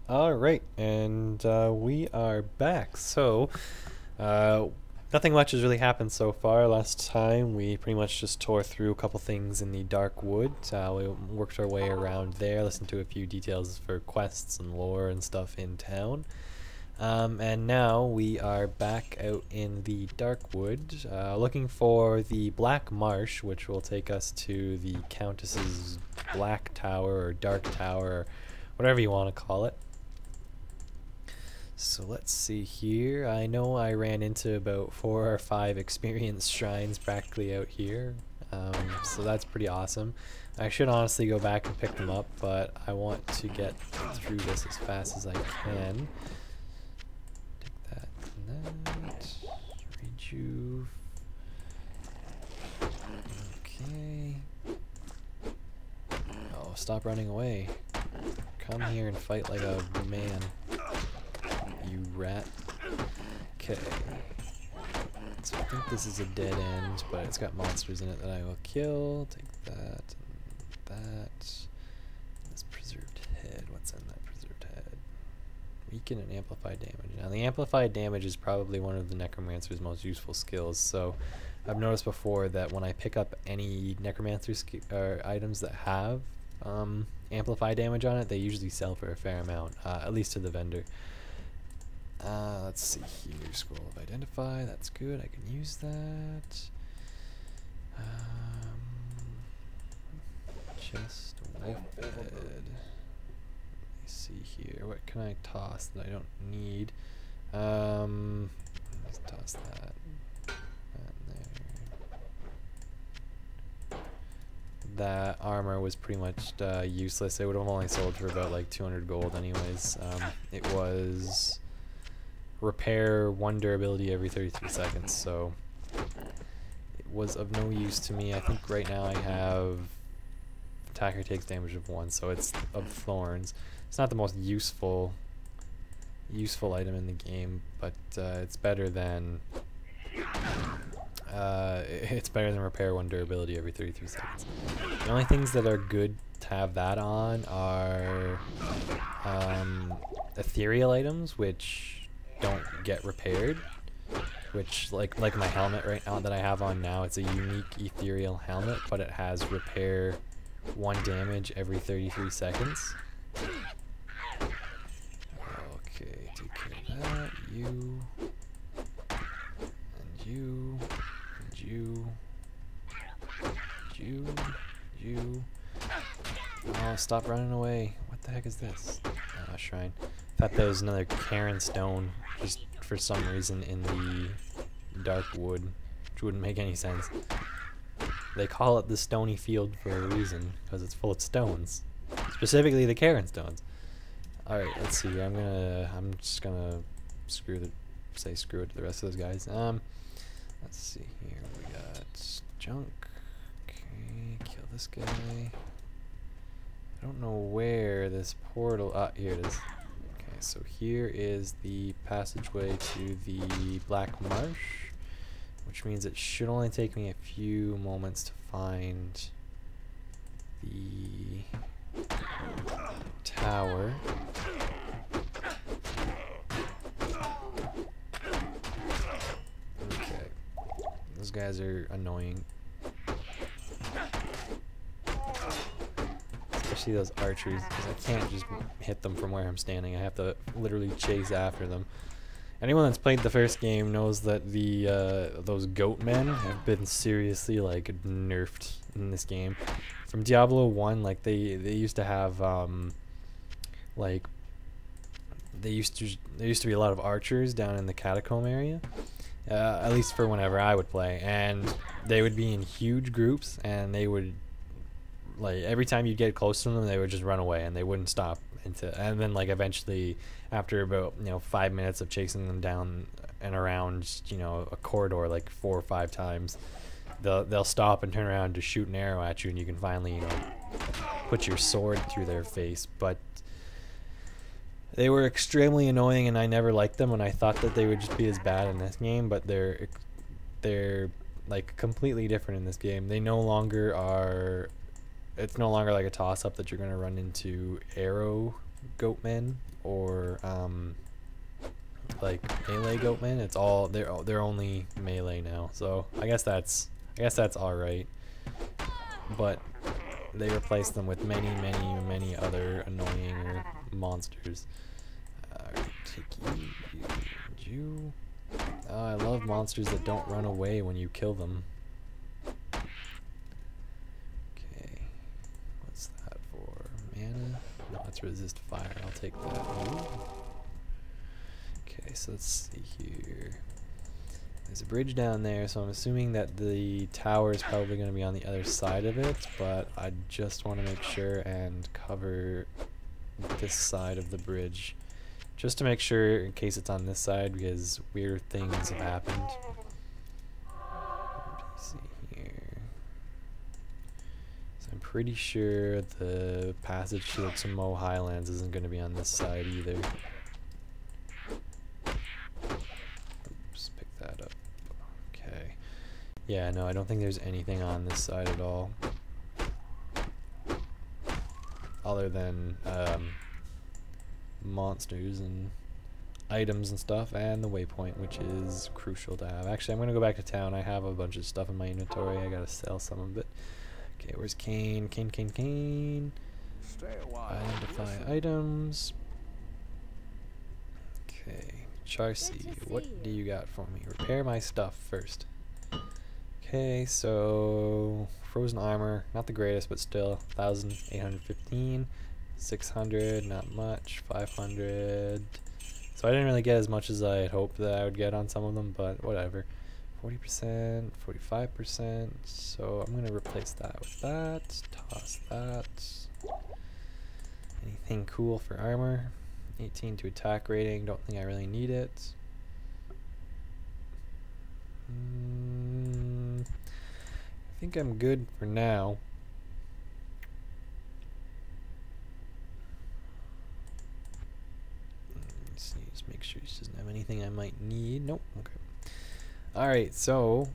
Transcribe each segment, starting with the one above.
Alright, and we are back. Nothing much has really happened so far. Last time we pretty much just tore through a couple things in the Dark Wood. We worked our way around there, listened to a few details for quests and lore and stuff in town. And now we are back out in the Dark Wood, looking for the Black Marsh, which will take us to the Countess's Black Tower or Dark Tower, or whatever you want to call it. So let's see here. I know I ran into about 4 or 5 experience shrines practically out here, so that's pretty awesome. I should honestly go back and pick them up, but I want to get through this as fast as I can. Take that and that. Rejuve. Okay. Oh, stop running away. Come here and fight like a man. You rat. Okay. So I think this is a dead end, but it's got monsters in it that I will kill. Take that and that. This preserved head. What's in that preserved head? Weaken and amplify damage. Now the amplified damage is probably one of the necromancer's most useful skills. So I've noticed before that when I pick up any necromancer items that have amplify damage on it, they usually sell for a fair amount, at least to the vendor. Let's see here. Scroll of identify. That's good. I can use that. Chest wolf bed. Let me see here. What can I toss that I don't need? Let's toss that. That armor was pretty much useless. It would have only sold for about like 200 gold anyways. It was repair 1 durability every 33 seconds, so it was of no use to me. I think right now I have attacker takes damage of 1, so it's of thorns. It's not the most useful item in the game, but it's better than repair 1 durability every 33 seconds. The only things that are good to have that on are ethereal items, which don't get repaired, which like my helmet right now that I have on now, it's a unique ethereal helmet, but it has repair 1 damage every 33 seconds. Okay, take care of that. You and you and you. Oh, stop running away. What the heck is this? Shrine. Thought that was another Karen stone, just for some reason in the Dark Wood, which wouldn't make any sense. They call it the Stony Field for a reason, because it's full of stones. Specifically the Karen stones. Alright, let's see. I'm just gonna screw it to the rest of those guys. Let's see here. We got junk. Okay, kill this guy. I don't know where this portal... here it is. Okay, so here is the passageway to the Black Marsh, which means it should only take me a few moments to find the tower. Okay. Those guys are annoying. Especially those archers, because I can't just hit them from where I'm standing. I have to literally chase after them. Anyone that's played the first game knows that the those goat men have been seriously like nerfed in this game. From Diablo 1, like they used to have like there used to be a lot of archers down in the catacomb area. At least for whenever I would play, and they would be in huge groups, and they would, like, every time you'd get close to them, they would just run away, and they wouldn't stop and then, like, eventually, after about 5 minutes of chasing them down and around, a corridor like 4 or 5 times, they'll stop and turn around to shoot an arrow at you, and you can finally put your sword through their face. But they were extremely annoying, and I never liked them, and I thought that they would just be as bad in this game, but they're like completely different in this game. They no longer are. It's no longer like a toss-up that you're going to run into arrow goatmen or like melee goatmen. It's all they're only melee now. So I guess that's all right. But they replaced them with many other annoying monsters. Take you. Oh, I love monsters that don't run away when you kill them. Okay, what's that for? Mana? No, that's resist fire. I'll take that. Ooh. Okay, so let's see here. There's a bridge down there, so I'm assuming that the tower is probably going to be on the other side of it, but I just want to make sure and cover this side of the bridge, just to make sure in case it's on this side, because weird things have happened. Let's see here. So I'm pretty sure the passage to the Dismay Highlands isn't going to be on this side either. Oops, pick that up. Okay. Yeah, no, I don't think there's anything on this side at all. Other than monsters and items and stuff, and the waypoint, which is crucial to have. Actually, I'm gonna go back to town. I have a bunch of stuff in my inventory. I gotta sell some of it. Okay, where's Kane? Kane. Identify items. Okay, Charcy, what do you got for me? Repair my stuff first. Okay, so frozen armor, not the greatest, but still 1,815. 600, not much. 500. So I didn't really get as much as I had hoped that I would get on some of them, but whatever. 40%, 45%. So I'm gonna replace that with that. Toss that. Anything cool for armor? 18 to attack rating. Don't think I really need it. I think I'm good for now. Let's see, just make sure she doesn't have anything I might need. Nope. Okay. Alright, so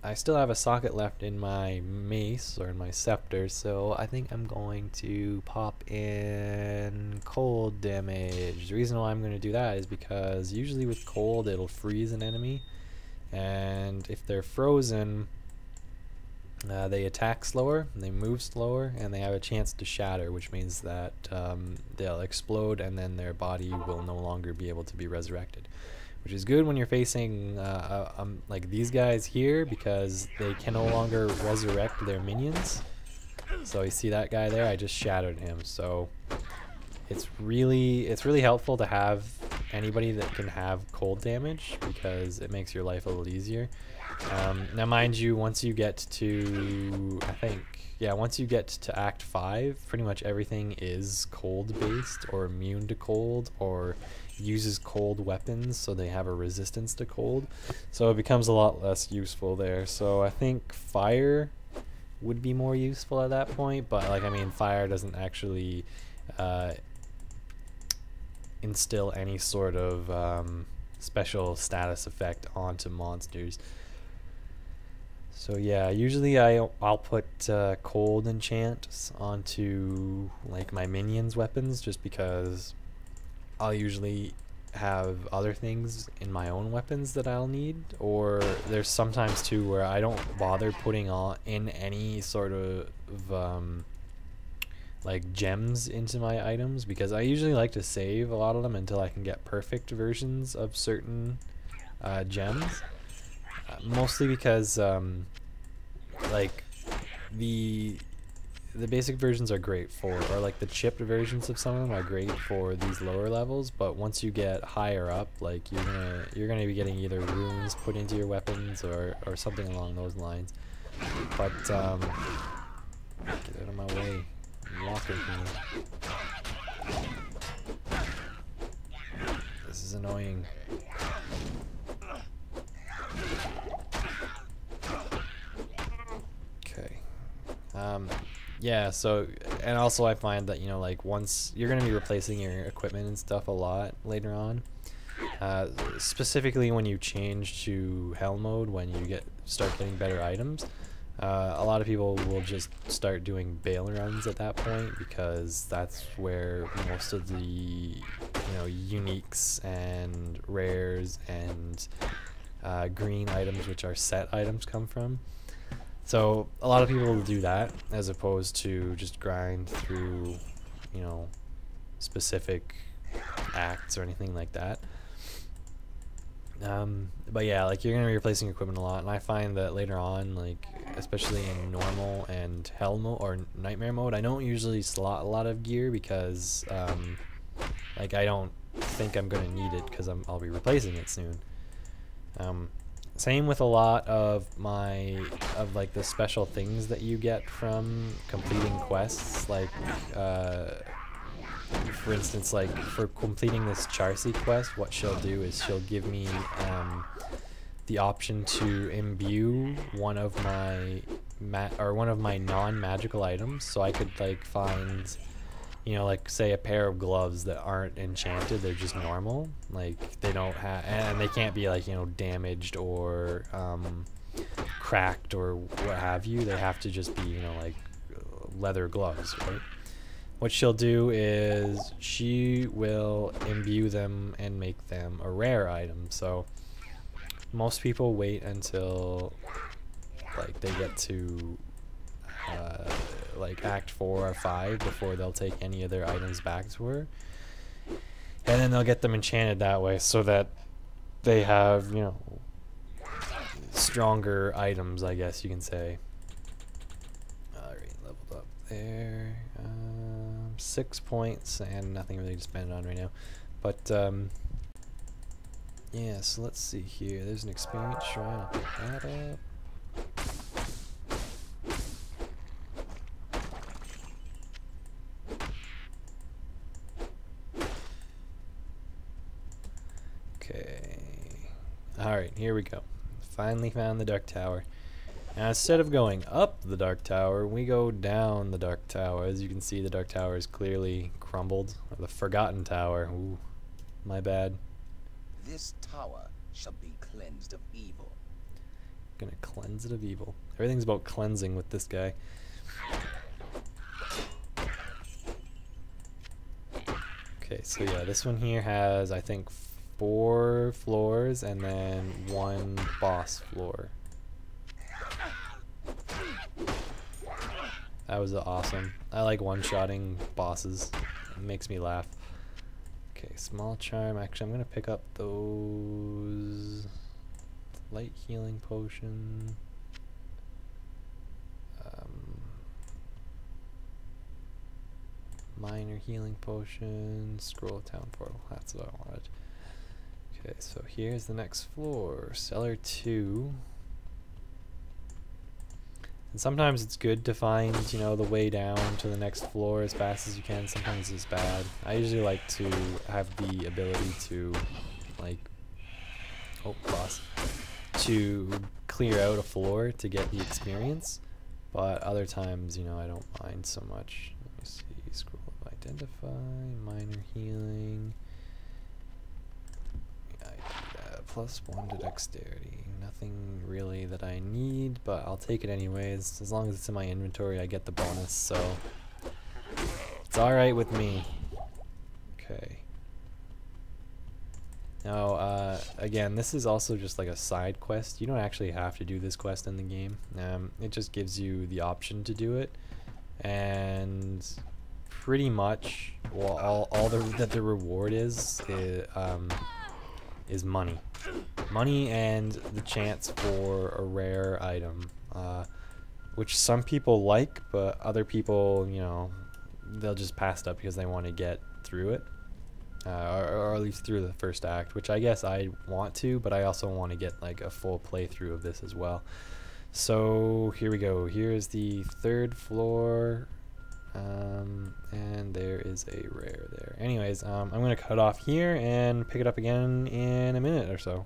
I still have a socket left in my mace or in my scepter, so I think I'm going to pop in cold damage. The reason why I'm going to do that is because usually with cold it'll freeze an enemy, and if they're frozen, they attack slower, they move slower, and they have a chance to shatter, which means that they'll explode and then their body will no longer be able to be resurrected. Which is good when you're facing like these guys here, because they can no longer resurrect their minions. So you see that guy there? I just shattered him. So it's really helpful to have anybody that can have cold damage, because it makes your life a little easier. Now mind you, once you get to, once you get to Act 5, pretty much everything is cold based or immune to cold or uses cold weapons, so they have a resistance to cold. So it becomes a lot less useful there. So I think fire would be more useful at that point, but like, I mean, fire doesn't actually instill any sort of special status effect onto monsters. So yeah, usually I'll put cold enchants onto like my minions' weapons, just because I'll usually have other things in my own weapons that I'll need, or there's sometimes too where I don't bother putting in any sort of like gems into my items, because I usually like to save a lot of them until I can get perfect versions of certain gems. Mostly because like the basic versions are great for, or like the chipped versions of some of them are great for these lower levels, but once you get higher up, like you're gonna be getting either runes put into your weapons or something along those lines. But get out of my way, I'm walking here. This is annoying. Okay. Yeah, so, and also I find that, you know, like once you're going to be replacing your equipment and stuff a lot later on, specifically when you change to hell mode, when you start getting better items, A lot of people will just start doing bail runs at that point because that's where most of the uniques and rares and green items, which are set items, come from. So a lot of people will do that as opposed to just grind through specific acts or anything like that. But yeah, like, you're gonna be replacing equipment a lot, and I find that later on, like especially in normal and hell mode or nightmare mode, I don't usually slot a lot of gear because like, I don't think I'm gonna need it because I'll be replacing it soon. Same with a lot of like the special things that you get from completing quests, like for instance, like for completing this Charcy quest, what she'll do is she'll give me the option to imbue one of my non-magical items, so I could like find like say a pair of gloves that aren't enchanted, they're just normal, like they don't have, and they can't be like damaged or cracked or what have you. They have to just be like leather gloves, right? What she'll do is she will imbue them and make them a rare item. So most people wait until like they get to like Act 4 or 5 before they'll take any of their items back to her, and then they'll get them enchanted that way, so that they have stronger items, I guess you can say. Alright, leveled up there. 6 points and nothing really to spend on right now, but yeah, so let's see here. There's an experience shrine, I'll pick that up. Okay, alright, here we go. Finally found the Dark Tower. Now, instead of going up the Dark Tower, we go down the Dark Tower. As you can see, the Dark Tower is clearly crumbled. Or the Forgotten Tower. Ooh, my bad. This tower shall be cleansed of evil. Gonna cleanse it of evil. Everything's about cleansing with this guy. Okay, so yeah, this one here has, I think, 4 floors and then 1 boss floor. That was awesome. I like one-shotting bosses. It makes me laugh. Okay, small charm. Actually, I'm gonna pick up those light healing potion. Minor healing potion. Scroll town portal. That's what I wanted. Okay, so here's the next floor. Cellar 2. And sometimes it's good to find, the way down to the next floor as fast as you can. Sometimes it's bad. I usually like to have the ability to, like, to clear out a floor to get the experience. But other times, I don't mind so much. Let me see. Scroll of identify, minor healing. +1 to dexterity. Nothing really that I need, but I'll take it anyways. As long as it's in my inventory, I get the bonus, so it's alright with me. Okay. Now, again, this is also just like a side quest. You don't actually have to do this quest in the game. It just gives you the option to do it. And pretty much, well, all that the reward is money. Money and the chance for a rare item, which some people like, but other people, they'll just pass it up because they want to get through it, or at least through the first act, which I guess I want to, but I also want to get like a full playthrough of this as well. So here we go. Here's the 3rd floor. And there is a rare there. Anyways, I'm going to cut off here and pick it up again in a minute or so.